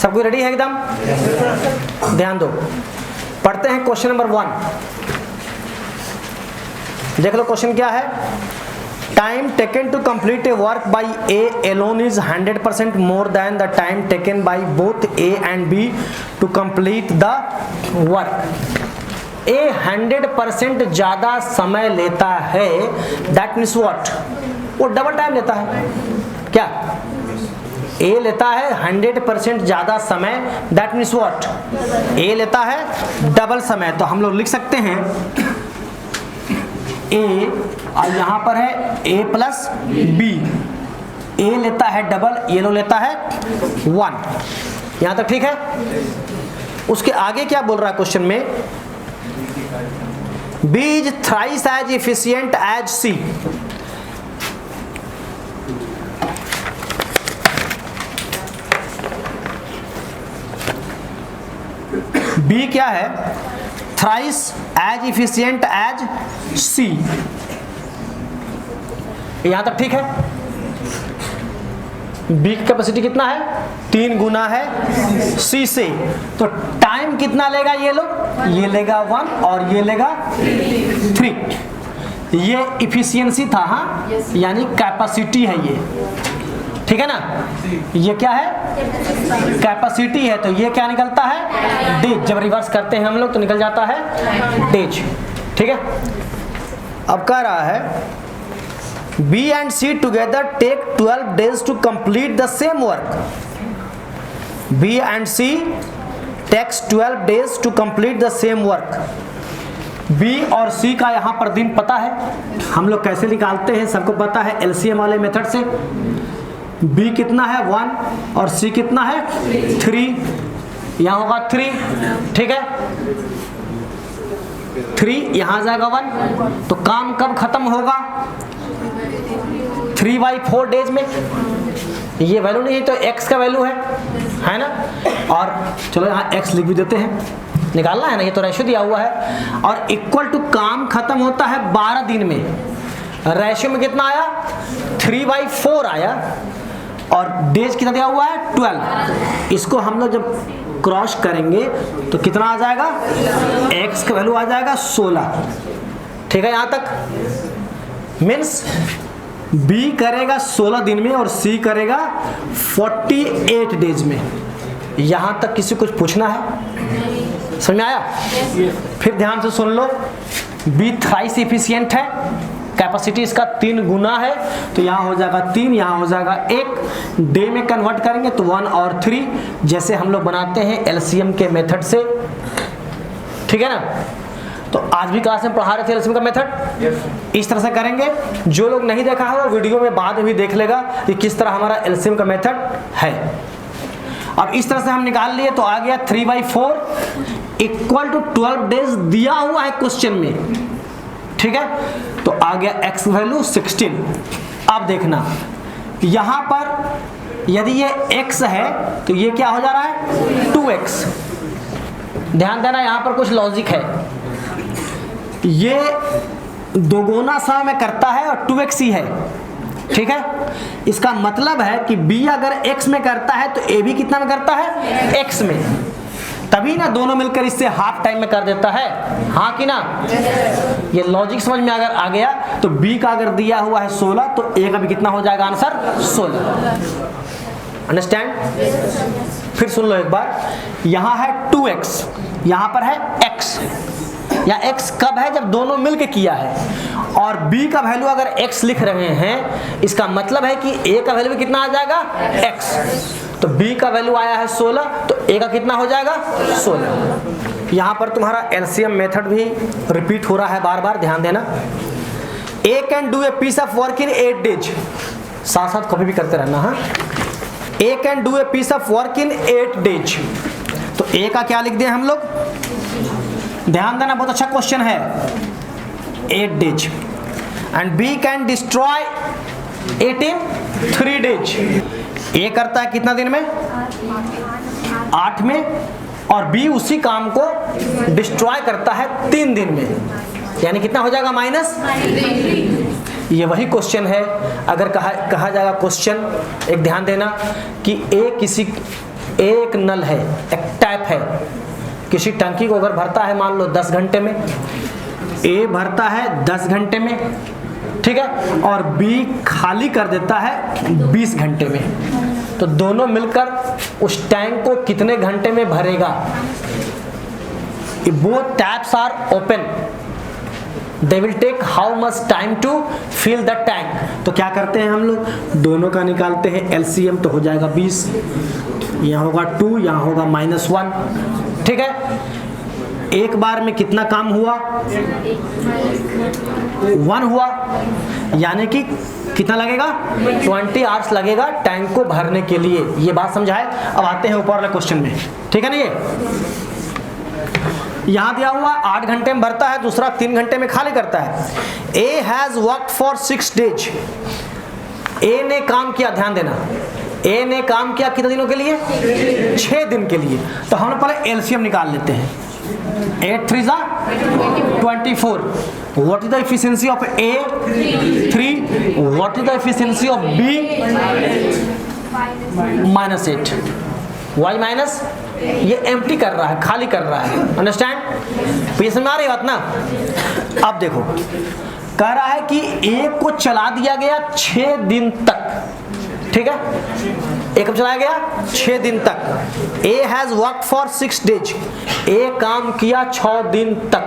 सब कुछ रेडी है एकदम? ध्यान दो, पढ़ते हैं क्वेश्चन नंबर 1। देख लो क्वेश्चन क्या है। Time taken to complete a work by A alone is 100% more than the time taken by both A and B to complete the work. A 100% ज्यादा समय लेता है, दैट मीन्स व्हाट? वो double time लेता है। क्या? ए लेता है 100% ज्यादा समय, दैट मीन्स व्हाट? ए लेता है डबल समय। तो हम लोग लिख सकते हैं ए, और यहां पर है ए प्लस बी। ए लेता है डबल, ये लो लेता है 1। यहां तक ठीक है? उसके आगे क्या बोल रहा है क्वेश्चन में? B is thrice as efficient as C. B क्या है? Thrice as efficient as C. यहां तक ठीक है? बी की कैपेसिटी कितना है? 3 गुना है सी से। तो टाइम कितना लेगा ये लोग? ये लेगा 1 और ये लेगा 3। ये इफिशियंसी था, हाँ, यानी कैपेसिटी है ये, ठीक है ना? ये क्या है? कैपेसिटी है। तो ये क्या निकलता है? डेज। जब रिवर्स करते हैं हम लोग तो निकल जाता है डेज, ठीक है? अब कह रहा है B and C together take 12 days to complete the same work. B and C takes 12 days to complete the same work. B और सी का यहां पर दिन पता है, हम लोग कैसे निकालते हैं सबको पता है, एलसीएम वाले मेथड से। बी कितना है? 1 और सी कितना है? 3। यहां होगा 3, ठीक है? 3 यहां जाएगा 1। तो काम कब खत्म होगा? 3/4 डेज में। ये वैल्यू नहीं है तो x का वैल्यू है ना? और चलो यहाँ x लिख भी देते हैं, निकालना है ना, ये तो रेशियो दिया हुआ है। और इक्वल टू काम खत्म होता है 12 दिन में। रेशियो में कितना आया? 3/4 आया। और डेज कितना दिया हुआ है? 12। इसको हम लोग जब क्रॉस करेंगे तो कितना आ जाएगा? x का वैल्यू आ जाएगा 16, ठीक है? यहां तक मीन्स बी करेगा 16 दिन में और सी करेगा 48 डेज में। यहां तक किसी कुछ पूछना है? समझ में आया? फिर ध्यान से सुन लो। बी थ्राइस इफिशिएंट है, कैपेसिटी इसका 3 गुना है, तो यहाँ हो जाएगा 3, यहाँ हो जाएगा 1। डे में कन्वर्ट करेंगे तो 1 और 3, जैसे हम लोग बनाते हैं एलसीएम के मेथड से, ठीक है ना? तो आज भी क्लास में पढ़ा रहे थे एलसीएम का मेथड। इस तरह से करेंगे। जो लोग नहीं देखा है वो वीडियो में बाद में भी देख लेगा कि किस तरह हमारा एलसीएम का मेथड है। अब इस तरह से हम निकाल लिए तो आ गया 3/4 इक्वल टू 12 डेज दिया हुआ है क्वेश्चन में, ठीक है? तो आ गया x वैल्यू 16। अब देखना यहां पर यदि ये x है तो ये क्या हो जा रहा है? 2x। ध्यान देना, यहां पर कुछ लॉजिक है। ये दोगुना समय में करता है और 2x ही है, ठीक है? इसका मतलब है कि b अगर x में करता है तो a भी कितना में करता है? x में। तभी ना दोनों मिलकर इससे हाफ टाइम में कर देता है, हाँ कि ना? ये लॉजिक समझ में अगर आ गया तो b का अगर दिया हुआ है 16 तो a का भी कितना हो जाएगा आंसर? 16। अंडरस्टैंड? फिर सुन लो एक बार। यहां है 2x, यहां पर है x। या x कब है? जब दोनों मिलके किया है। और b का वैल्यू अगर x लिख रहे हैं, इसका मतलब है कि a का वैल्यू कितना आ जाएगा? x। तो b का वैल्यू आया है 16, तो a का कितना हो जाएगा? 16। यहां पर तुम्हारा एलसीएम मेथड भी रिपीट हो रहा है बार बार, ध्यान देना। a can do a piece of work in 8 days. साथ साथ कभी भी करते रहना, हाँ। a can do a piece of work in 8 days. तो a का क्या लिख दिया हम लोग? ध्यान देना, बहुत अच्छा क्वेश्चन है। 8 days. And B can destroy 8 in 3 days. A करता है कितना दिन में? 8 में। और बी उसी काम को डिस्ट्रॉय करता है 3 दिन में, यानी कितना हो जाएगा? -3। ये वही क्वेश्चन है। अगर कहा जाएगा क्वेश्चन, एक ध्यान देना कि ए किसी एक नल है, एक टैप है, किसी टंकी को अगर भरता है मान लो 10 घंटे में, ए भरता है 10 घंटे में, ठीक है, और बी खाली कर देता है 20 घंटे में, तो दोनों मिलकर उस टैंक को कितने घंटे में भरेगा? Both taps are open, they will take how much time to fill the tank. तो क्या करते हैं हम लोग, दोनों का निकालते हैं एलसीएम, तो हो जाएगा 20, यहाँ होगा 2, यहाँ होगा -1, ठीक है। एक बार में कितना काम हुआ? 1 हुआ, यानी कि कितना लगेगा? 20 आवर्स लगेगा टैंक को भरने के लिए। ये बात समझा है। अब आते हैं ऊपर वाले क्वेश्चन में, ठीक है ना। ये यहां दिया हुआ 8 घंटे में भरता है, दूसरा 3 घंटे में खाली करता है। A has worked for 6 days. A ने काम किया, ध्यान देना, ए ने काम किया कितने दिनों के लिए? 6 दिन के लिए। तो हम पहले एलसीएम निकाल लेते हैं। 8 3 24। What is the efficiency of A? 3. What is the efficiency of B? -8. Why minus? ये एम्प्टी कर रहा है, खाली कर रहा है, अंडरस्टैंड? तो ये समझ आ रही बात ना। अब देखो, कह रहा है कि ए को चला दिया गया 6 दिन तक, ठीक है, ए कब चलाया गया? 6 दिन तक। A has worked for 6 days. A काम किया 6 दिन तक,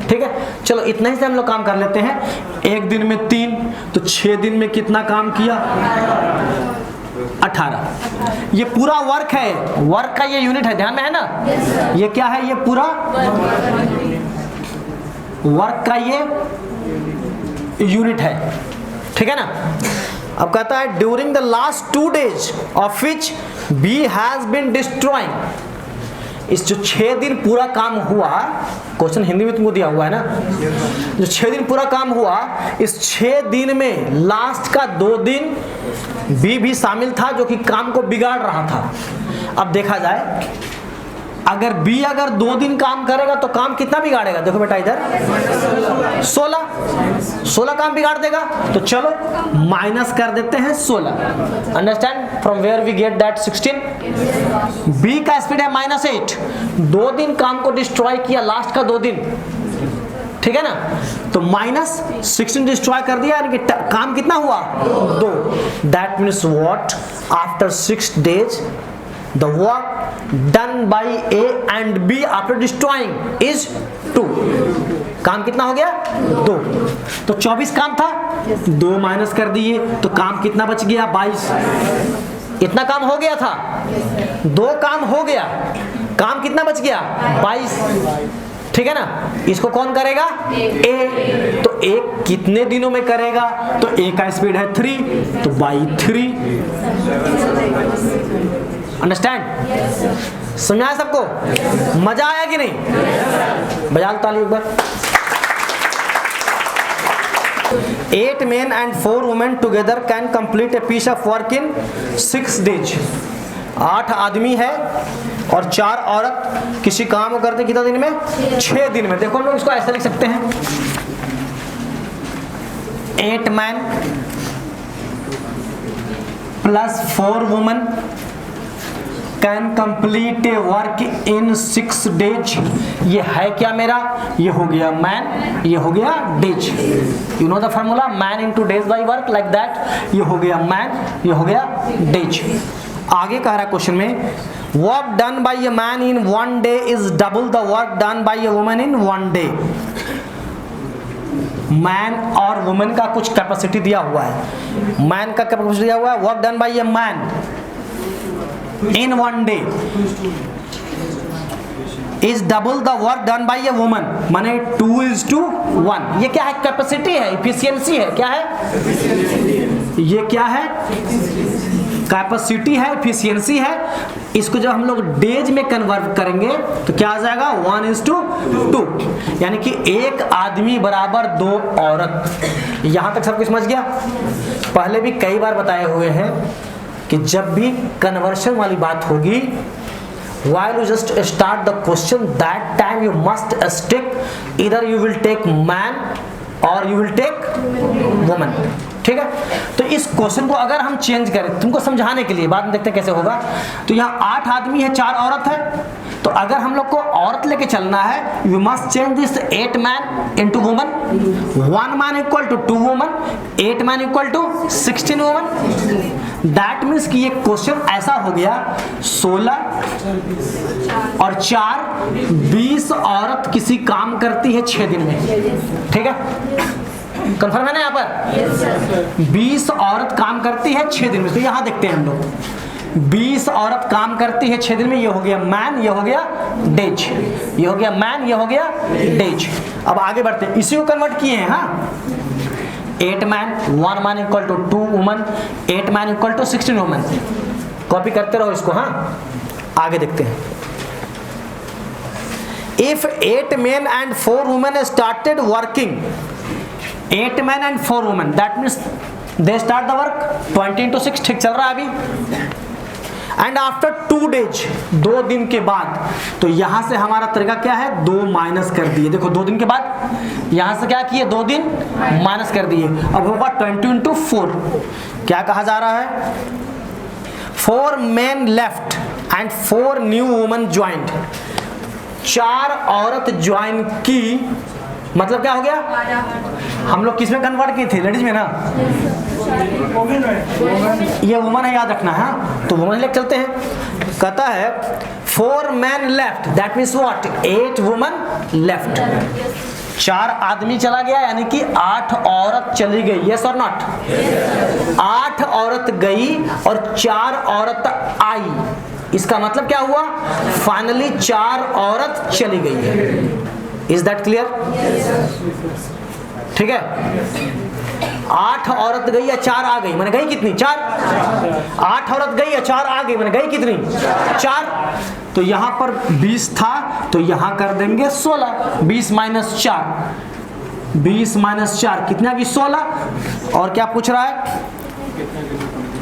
ठीक है। चलो इतना ही से हम लोग काम कर लेते हैं। एक दिन में 3, तो 6 दिन में कितना काम किया? 18। ये पूरा वर्क है, वर्क का ये यूनिट है, ध्यान में है ना। ये क्या है? ये पूरा वर्क का ये यूनिट है, ठीक है ना। अब कहता है during the last 2 days of which B has been destroying. इस जो 6 दिन पूरा काम हुआ, क्वेश्चन हिंदी में तुमको दिया हुआ है ना, जो 6 दिन पूरा काम हुआ, इस 6 दिन में लास्ट का 2 दिन बी भी शामिल था, जो कि काम को बिगाड़ रहा था। अब देखा जाए, अगर बी अगर 2 दिन काम करेगा तो काम कितना बिगाड़ेगा? देखो बेटा इधर 16 काम बिगाड़ देगा। तो चलो माइनस कर देते हैं 16। Understand from where we get that 16? B का स्पीड है -8, 2 दिन काम को डिस्ट्रॉय किया, लास्ट का 2 दिन, ठीक है ना। तो -16 डिस्ट्रॉय कर दिया, यानी कि काम कितना हुआ? 2। That means what? After 6 days the work done by A and B after destroying is 2. काम कितना हो गया? 2। तो 24 काम था, 2 माइनस कर दिए, तो काम कितना बच गया? 22। इतना काम हो गया था, 2 काम हो गया, काम कितना बच गया? 22, ठीक है ना। इसको कौन करेगा? ए। तो ए कितने दिनों में करेगा? तो ए का स्पीड है 3, तो बाई 3। अंडरस्टैंड? समझाया सबको? मजा आया कि नहीं? बजा लो ताली एक बार। 8 men and 4 women together can complete a piece of work in 6 days. 8 आदमी है और 4 औरत किसी काम को करते कितना दिन में? 6 दिन में। देखो हम लोग इसको ऐसे लिख सकते हैं, 8 man plus 4 women can complete a work in 6 days. ये है क्या मेरा? ये हो गया मैन, ये हो गया days. You know the formula, man into days by work, like that. ये हो गया मैन, ये हो गया डेज। आगे कह रहा है क्वेश्चन में, work done by a man in 1 day is double the work done by a woman in 1 day। Man और वुमेन का कुछ कैपेसिटी दिया हुआ है। मैन का कैपेसिटी दिया हुआ है, work done by a man in 1 day is double the work done by a woman, माने 2:1। ये क्या है? कैपेसिटी है, इफिशियंसी है। क्या है ये? क्या है? कैपेसिटी है, इफिशियंसी है। इसको जब हम लोग डेज में कन्वर्ट करेंगे तो क्या आ जाएगा? 1:2, यानी कि 1 आदमी बराबर 2 औरत। यहां तक सब कुछ समझ गया? पहले भी कई बार बताए हुए हैं कि जब भी कन्वर्शन वाली बात होगी, while you just start the question, that time you must stick, either you will take man or you will take woman. ठीक है। तो इस क्वेश्चन को अगर हम चेंज करें तुमको समझाने के लिए, बाद में देखते हैं कैसे होगा। तो यहाँ 8 आदमी है, 4 औरत है, तो अगर हम लोग को औरत लेके चलना है, you must change this 8 man into woman, 1 man equal to 2 woman, 8 man equal to 16 woman. That means कि ये क्वेश्चन ऐसा हो गया 16 और 4 20 औरत किसी काम करती है 6 दिन में, ठीक है। कंफर्म है ना यहाँ पर? 20 औरत काम करती है 6 दिन में। तो यहाँ देखते हैं हम लोग, 20 औरत काम करती है 6 दिन में। ये हो गया मैन, ये हो गया डेज, ये हो गया मैन, ये हो गया डेज। अब आगे बढ़ते हैं, इसी को कन्वर्ट किए हैं। हाँ, 8 man, 1 man equal to 2 woman, 8 man equal to 16 woman. Copy करते रहो इसको। हाँ, आगे देखते हैं। If 8 men and 4 women started working, 8 men and 4 women, that means they start the work 20 into 6, ठीक चल रहा है अभी। एंड आफ्टर 2 days, 2 दिन के बाद, तो यहां से हमारा तरीका क्या है, 2 माइनस कर दिए। देखो 2 दिन के बाद यहां से क्या किए, 2 दिन माइनस कर दिए। अब होगा 20 into 4। क्या कहा जा रहा है, 4 men left and 4 new women joined। 4 औरत ज्वाइन की, मतलब क्या हो गया, हम लोग किस में कन्वर्ट किए थे, लेडीज में ना। ये वुमन है, याद रखना है। तो वुमन लेके चलते हैं। कहता है 4 men left, that means what, 8 women left। 4 आदमी चला गया, यानी कि 8 औरत चली गई। यस और नॉट? 8 औरत गई और 4 औरत आई। इसका मतलब क्या हुआ, फाइनली 4 औरत चली गई है। Is that clear? ठीक है। 8 औरत गई या 4 आ गई, मैंने गई कितनी, 4। 8 औरत गई या 4 आ गई, मैंने गई कितनी, 4। तो यहां पर 20 था, तो यहां कर देंगे 16। 20 माइनस 4, 20 माइनस 4 कितना की 16। और क्या पूछ रहा है,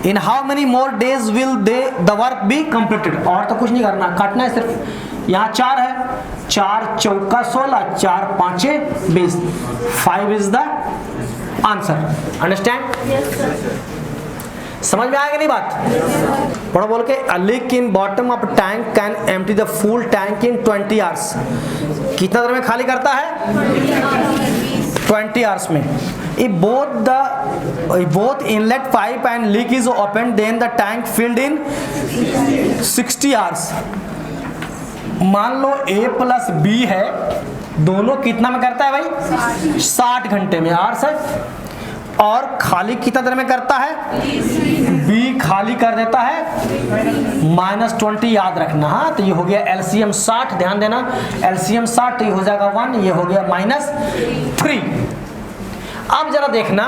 in how many more days will the work be completed. और तो कुछ नहीं करना, काटना है सिर्फ। यहाँ 4 है, 4 चौका 16, 4 पांचे 20, 5 इज द आंसर। अंडरस्टैंड? समझ में आएगा नहीं बात? पढ़ो बोल के, a leak in bottom of tank can empty the full tank in 20 hours. कितना देर में खाली करता है, 20 आवर्स में। If both inlet pipe and leak is opened, then the tank filled in 60 hours। मान लो A प्लस B है, दोनों कितना में करता है भाई, 60 घंटे में, आवर्स है। और खाली कितना देर में करता है, B खाली कर देता है -20, याद रखना। हाँ, तो ये हो गया LCM 60, ध्यान देना, LCM 60, तो ये हो जाएगा 1, ये हो गया -3। अब जरा देखना,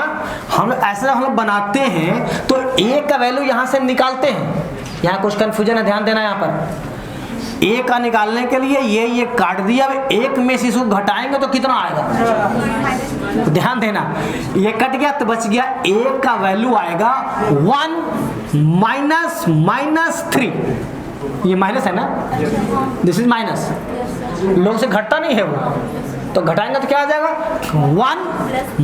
हम ऐसा हम लोग बनाते हैं तो A का वैल्यू यहां से निकालते हैं। यहाँ कुछ कंफ्यूजन है, ध्यान देना। यहाँ पर A का निकालने के लिए ये काट दिया। अब 1 में से इसको घटाएंगे तो कितना आएगा, ध्यान देना। ये कट गया तो बच गया A का वैल्यू आएगा 1 माइनस 3। ये माइनस है ना, दिस इज माइनस, लोग से घटता नहीं है वो, तो घटाएंगे तो क्या आ जाएगा, 1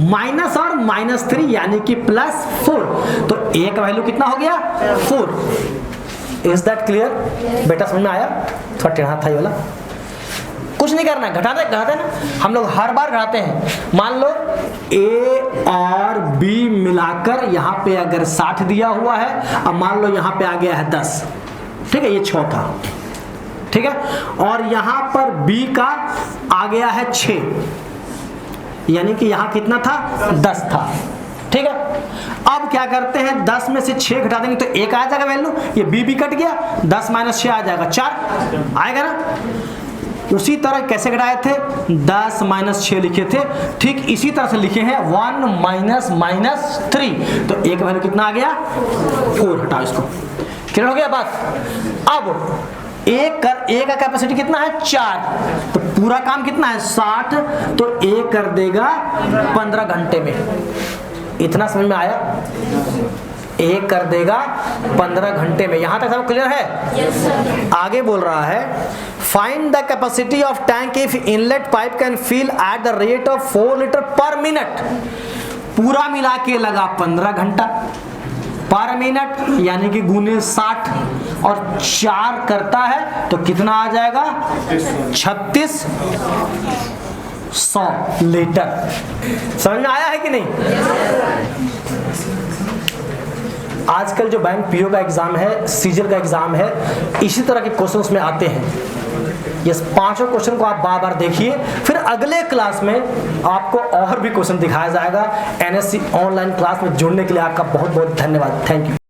माइनस और -3 यानी कि +4। तो A का वैल्यू कितना हो गया, 4। Is that clear? बेटा समझ में आया? थोड़ा टेढ़ा था ये वाला, कुछ नहीं करना है, घटाते ना। हम लोग हर बार घटाते हैं। मान लो A और B मिलाकर यहाँ पे अगर 60 दिया हुआ है, अब मान लो यहाँ पे आ गया है 10, ठीक है, ये 6 था, ठीक है। और यहां पर B का आ गया है 6, यानी कि यहां कितना था, 10 था, ठीक है। अब क्या करते हैं, 10 में से 6 घटा देंगे तो 1 आ जाएगा वैल्यू, ये B भी कट गया, 10 माइनस 6 आ जाएगा 4 आएगा ना। उसी तरह कैसे घटाए थे, 10 माइनस 6 लिखे थे, ठीक इसी तरह से लिखे हैं 1 माइनस 3। तो A का वैल्यू कितना आ गया, 4। हटाओ इसको, क्लियर हो गया बात। अब A का कैपेसिटी कितना है, 4, तो पूरा काम कितना है, 60, तो A कर देगा 15 घंटे में। इतना समझ में आया? A कर देगा 15 घंटे में। यहां तक सब क्लियर है? yes, आगे बोल रहा है, find the capacity of tank if inlet pipe can fill at the rate of 4 litre per minute. पूरा मिला के लगा 15 घंटा पर मिनट, यानी कि गुने 60 और 4 करता है तो कितना आ जाएगा 3600 लीटर। समझ में आया है कि नहीं? आजकल जो बैंक पीओ का एग्जाम है, सीजल का एग्जाम है, इसी तरह के क्वेश्चंस में आते हैं। ये पांचों क्वेश्चन को आप बार बार देखिए, फिर अगले क्लास में आपको और भी क्वेश्चन दिखाया जाएगा। एनएससी ऑनलाइन क्लास में जुड़ने के लिए आपका बहुत बहुत धन्यवाद। Thank you.